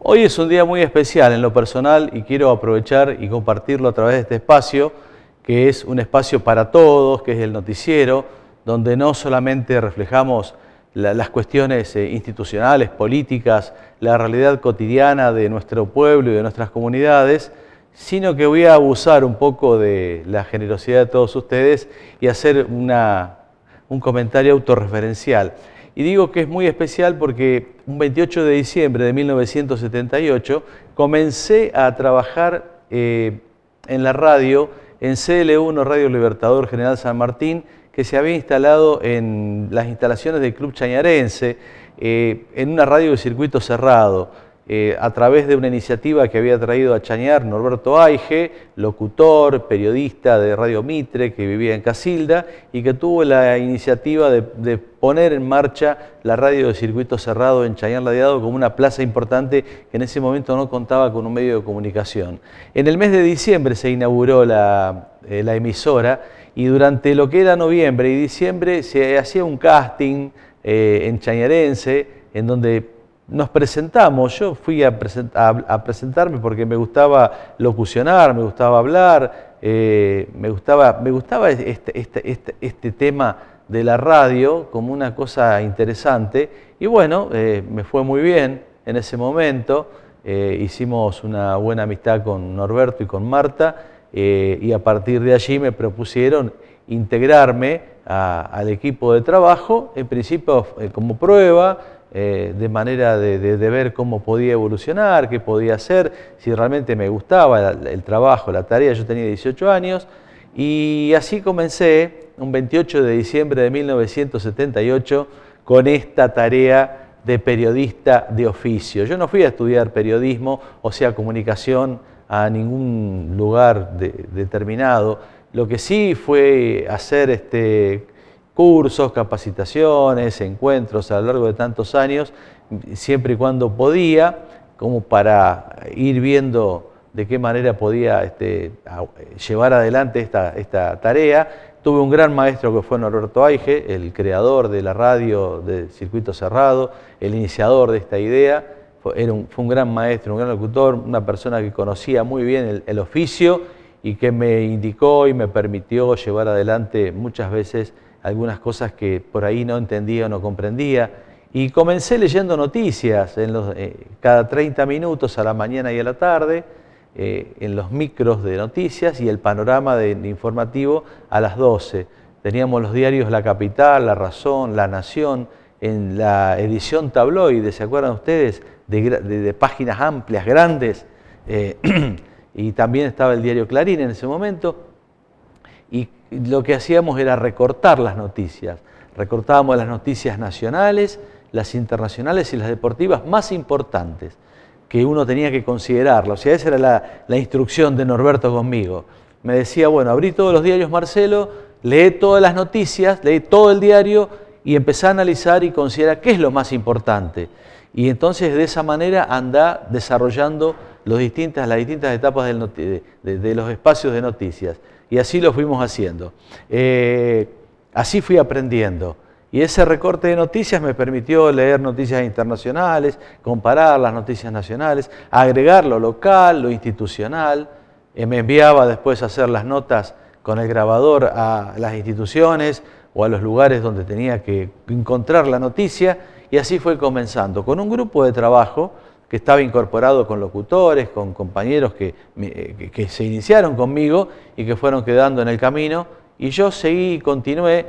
Hoy es un día muy especial en lo personal y quiero aprovechar y compartirlo a través de este espacio, que es un espacio para todos, que es el noticiero, donde no solamente reflejamos las cuestiones institucionales, políticas, la realidad cotidiana de nuestro pueblo y de nuestras comunidades, sino que voy a abusar un poco de la generosidad de todos ustedes y hacer un comentario autorreferencial. Y digo que es muy especial porque un 28 de diciembre de 1978 comencé a trabajar en la radio, en CL1 Radio Libertador General San Martín, que se había instalado en las instalaciones del Club Chañarense, en una radio de circuito cerrado, a través de una iniciativa que había traído a Chañar Norberto Aige, locutor, periodista de Radio Mitre, que vivía en Casilda, y que tuvo la iniciativa de poner en marcha la radio de circuito cerrado en Chañar Ladeado como una plaza importante que en ese momento no contaba con un medio de comunicación. En el mes de diciembre se inauguró la emisora, y durante lo que era noviembre y diciembre se hacía un casting en Chañarense, en donde nos presentamos. Yo fui a presentarme porque me gustaba locucionar, me gustaba hablar, me gustaba este tema de la radio como una cosa interesante. Y bueno, me fue muy bien en ese momento. Hicimos una buena amistad con Norberto y con Marta. Y a partir de allí me propusieron integrarme al equipo de trabajo, en principio como prueba, de manera de ver cómo podía evolucionar, qué podía hacer, si realmente me gustaba el trabajo, la tarea. Yo tenía 18 años y así comencé un 28 de diciembre de 1978 con esta tarea de periodista de oficio. Yo no fui a estudiar periodismo, o sea, comunicación, a ningún lugar determinado. Lo que sí fue hacer cursos, capacitaciones, encuentros a lo largo de tantos años, siempre y cuando podía, como para ir viendo de qué manera podía llevar adelante esta tarea. Tuve un gran maestro que fue Norberto Aige, el creador de la radio de circuito cerrado, el iniciador de esta idea. Fue un gran maestro, un gran locutor, una persona que conocía muy bien el oficio y que me indicó y me permitió llevar adelante muchas veces algunas cosas que por ahí no entendía o no comprendía. Y comencé leyendo noticias cada 30 minutos a la mañana y a la tarde, en los micros de noticias, y el panorama informativo a las 12. Teníamos los diarios La Capital, La Razón, La Nación, en la edición tabloide, ¿se acuerdan ustedes? De páginas amplias, grandes, y también estaba el diario Clarín en ese momento, y lo que hacíamos era recortar las noticias. Recortábamos las noticias nacionales, las internacionales y las deportivas más importantes que uno tenía que considerarlo. O sea, esa era la instrucción de Norberto conmigo. Me decía, bueno, abrí todos los diarios, Marcelo, lee todas las noticias, lee todo el diario y empezá a analizar y considera qué es lo más importante. Y entonces de esa manera anda desarrollando las distintas etapas de los espacios de noticias. Y así lo fuimos haciendo. Así fui aprendiendo. Y ese recorte de noticias me permitió leer noticias internacionales, comparar las noticias nacionales, agregar lo local, lo institucional. Me enviaba después a hacer las notas con el grabador a las instituciones o a los lugares donde tenía que encontrar la noticia. Y así fue comenzando, con un grupo de trabajo que estaba incorporado con locutores, con compañeros que se iniciaron conmigo y que fueron quedando en el camino. Y yo seguí y continué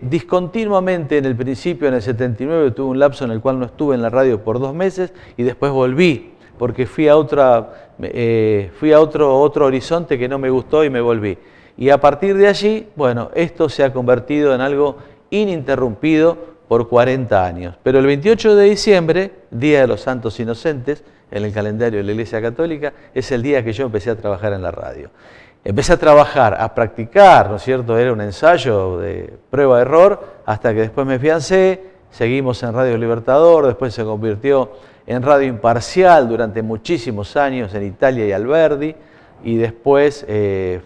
discontinuamente. En el principio, en el 79, tuve un lapso en el cual no estuve en la radio por 2 meses y después volví, porque fui a otro horizonte que no me gustó y me volví. Y a partir de allí, bueno, esto se ha convertido en algo ininterrumpido por 40 años. Pero el 28 de diciembre, Día de los Santos Inocentes, en el calendario de la Iglesia Católica, es el día que yo empecé a trabajar en la radio. Empecé a trabajar, a practicar, ¿no es cierto? Era un ensayo de prueba-error, hasta que después me afiancé. Seguimos en Radio Libertador, después se convirtió en Radio Imparcial durante muchísimos años en Italia y Alberdi, y después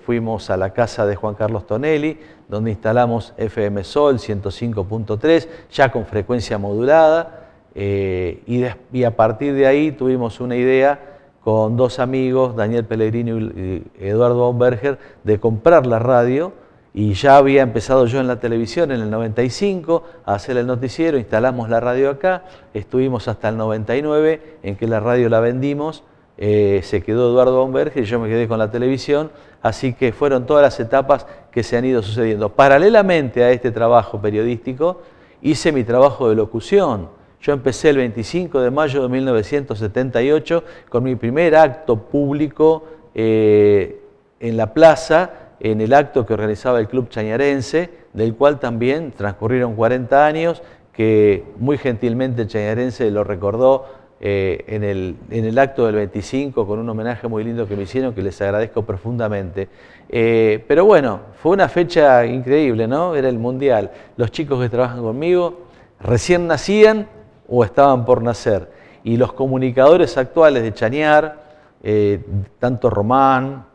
fuimos a la casa de Juan Carlos Tonelli, donde instalamos FM Sol 105.3, ya con frecuencia modulada, y a partir de ahí tuvimos una idea con dos amigos, Daniel Pellegrini y Eduardo Baumberger, de comprar la radio, y ya había empezado yo en la televisión en el 95 a hacer el noticiero, instalamos la radio acá, estuvimos hasta el 99 en que la radio la vendimos, se quedó Eduardo Baumberger y yo me quedé con la televisión, así que fueron todas las etapas que se han ido sucediendo. Paralelamente a este trabajo periodístico, hice mi trabajo de locución. Yo empecé el 25 de mayo de 1978 con mi primer acto público en la plaza, en el acto que organizaba el Club Chañarense, del cual también transcurrieron 40 años, que muy gentilmente el Chañarense lo recordó en el acto del 25 con un homenaje muy lindo que me hicieron, que les agradezco profundamente. Pero bueno, fue una fecha increíble, ¿no? Era el Mundial. Los chicos que trabajan conmigo recién nacían o estaban por nacer. Y los comunicadores actuales de Chañar, tanto Román,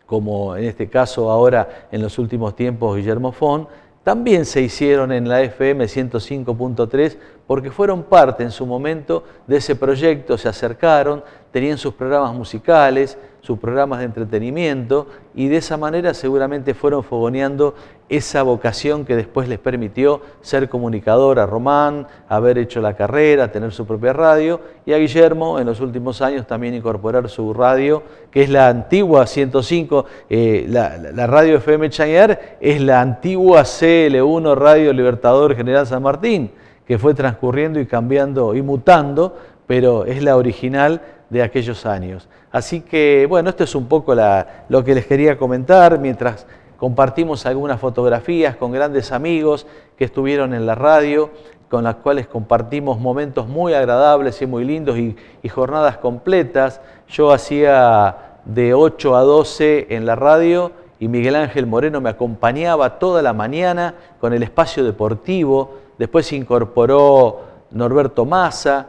como en este caso ahora en los últimos tiempos Guillermo Font, también se hicieron en la FM 105.3 porque fueron parte en su momento de ese proyecto, se acercaron, tenían sus programas musicales, sus programas de entretenimiento y de esa manera seguramente fueron fogoneando esa vocación que después les permitió ser comunicador a Román, haber hecho la carrera, tener su propia radio, y a Guillermo en los últimos años también incorporar su radio, que es la antigua 105, la radio FM Chañar es la antigua CL1 Radio Libertador General San Martín, que fue transcurriendo y cambiando y mutando, pero es la original de aquellos años. Así que, bueno, esto es un poco lo que les quería comentar, mientras compartimos algunas fotografías con grandes amigos que estuvieron en la radio, con las cuales compartimos momentos muy agradables y muy lindos y jornadas completas. Yo hacía de 8 a 12 en la radio y Miguel Ángel Moreno me acompañaba toda la mañana con el espacio deportivo. Después se incorporó Norberto Massa,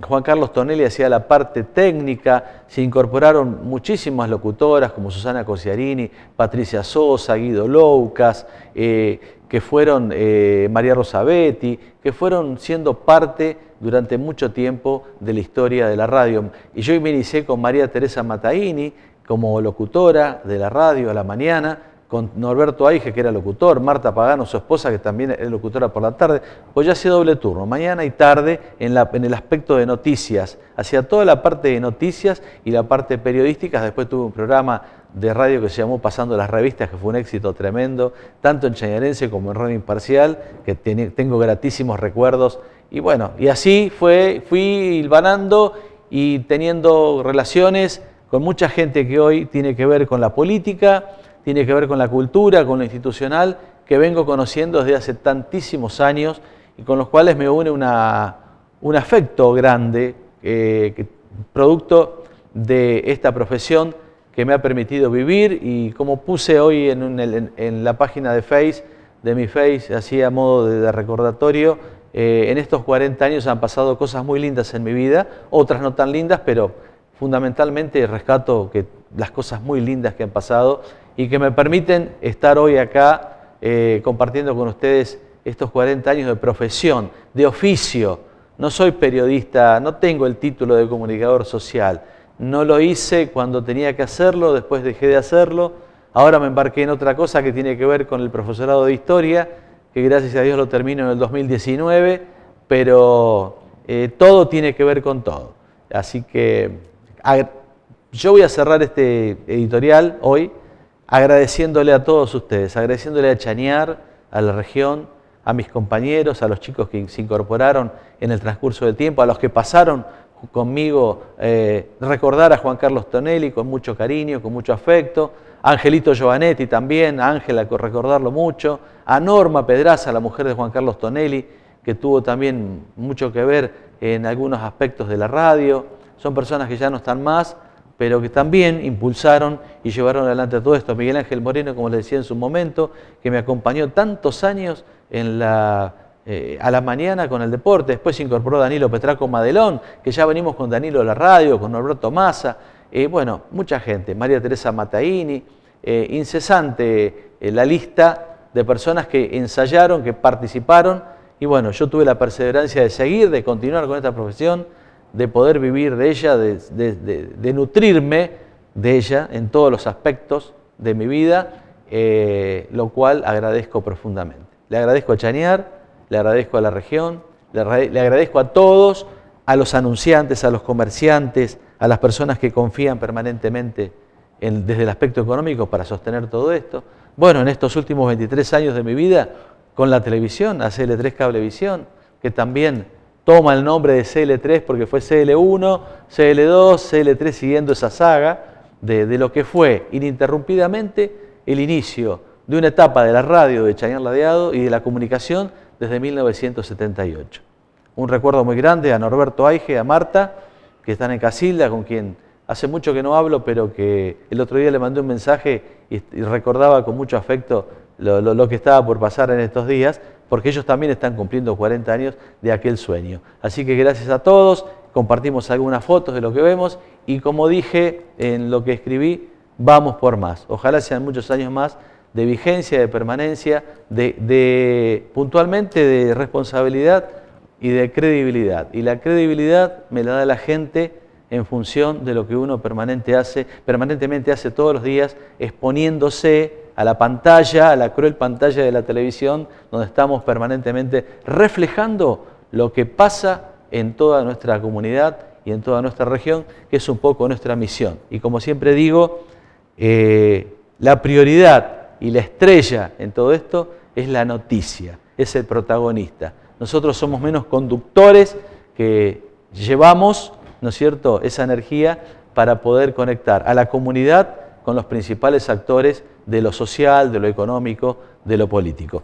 Juan Carlos Tonelli hacía la parte técnica, se incorporaron muchísimas locutoras como Susana Cosiarini, Patricia Sosa, Guido Loucas, que fueron María Rosabetti, que fueron siendo parte durante mucho tiempo de la historia de la radio. Y yo me inicié con María Teresa Mataini como locutora de la radio a la mañana, con Norberto Aige, que era locutor, Marta Pagano, su esposa, que también es locutora por la tarde, pues ya hacía doble turno, mañana y tarde, en el aspecto de noticias. Hacía toda la parte de noticias y la parte periodística. Después tuve un programa de radio que se llamó Pasando las Revistas, que fue un éxito tremendo, tanto en Chañarense como en Radio Imparcial, que tengo gratísimos recuerdos. Y bueno, y así fui hilvanando y teniendo relaciones con mucha gente que hoy tiene que ver con la política, tiene que ver con la cultura, con lo institucional, que vengo conociendo desde hace tantísimos años y con los cuales me une un afecto grande, producto de esta profesión que me ha permitido vivir. Y como puse hoy en la página de mi Face, así a modo de recordatorio, en estos 40 años han pasado cosas muy lindas en mi vida, otras no tan lindas, pero fundamentalmente rescato las cosas muy lindas que han pasado y que me permiten estar hoy acá compartiendo con ustedes estos 40 años de profesión, de oficio. No soy periodista, no tengo el título de comunicador social. No lo hice cuando tenía que hacerlo, después dejé de hacerlo. Ahora me embarqué en otra cosa que tiene que ver con el profesorado de historia, que gracias a Dios lo termino en el 2019, pero todo tiene que ver con todo. Así que yo voy a cerrar este editorial hoy agradeciéndole a todos ustedes, agradeciéndole a Chañar, a la región, a mis compañeros, a los chicos que se incorporaron en el transcurso del tiempo, a los que pasaron conmigo, recordar a Juan Carlos Tonelli con mucho cariño, con mucho afecto, a Angelito Giovanetti también, a Ángela, recordarlo mucho, a Norma Pedraza, la mujer de Juan Carlos Tonelli, que tuvo también mucho que ver en algunos aspectos de la radio. Son personas que ya no están más, pero que también impulsaron y llevaron adelante todo esto. Miguel Ángel Moreno, como les decía en su momento, que me acompañó tantos años a la mañana con el deporte. Después se incorporó Danilo Petraco Madelón, que ya venimos con Danilo de la radio, con Norberto Massa, bueno, mucha gente, María Teresa Mataini, incesante la lista de personas que ensayaron, que participaron Y bueno, yo tuve la perseverancia de seguir, de continuar con esta profesión, de poder vivir de ella, de nutrirme de ella en todos los aspectos de mi vida, lo cual agradezco profundamente. Le agradezco a Chañar, le agradezco a la región, le agradezco a todos, a los anunciantes, a los comerciantes, a las personas que confían permanentemente desde el aspecto económico para sostener todo esto. Bueno, en estos últimos 23 años de mi vida, con la televisión, ACL3 Cablevisión, que también toma el nombre de CL3 porque fue CL1, CL2, CL3 siguiendo esa saga de lo que fue ininterrumpidamente el inicio de una etapa de la radio de Chañar Ladeado y de la comunicación desde 1978. Un recuerdo muy grande a Norberto Aige, a Marta, que están en Casilda, con quien hace mucho que no hablo, pero que el otro día le mandé un mensaje y recordaba con mucho afecto lo que estaba por pasar en estos días, porque ellos también están cumpliendo 40 años de aquel sueño. Así que gracias a todos, compartimos algunas fotos de lo que vemos y como dije en lo que escribí, vamos por más. Ojalá sean muchos años más de vigencia, de permanencia, puntualmente de responsabilidad y de credibilidad. Y la credibilidad me la da la gente en función de lo que uno permanentemente hace todos los días, exponiéndose a la pantalla, a la cruel pantalla de la televisión, donde estamos permanentemente reflejando lo que pasa en toda nuestra comunidad y en toda nuestra región, que es un poco nuestra misión. Y como siempre digo, la prioridad y la estrella en todo esto es la noticia, es el protagonista. Nosotros somos menos conductores que llevamos, ¿no es cierto?, esa energía para poder conectar a la comunidad con los principales actores de lo social, de lo económico, de lo político.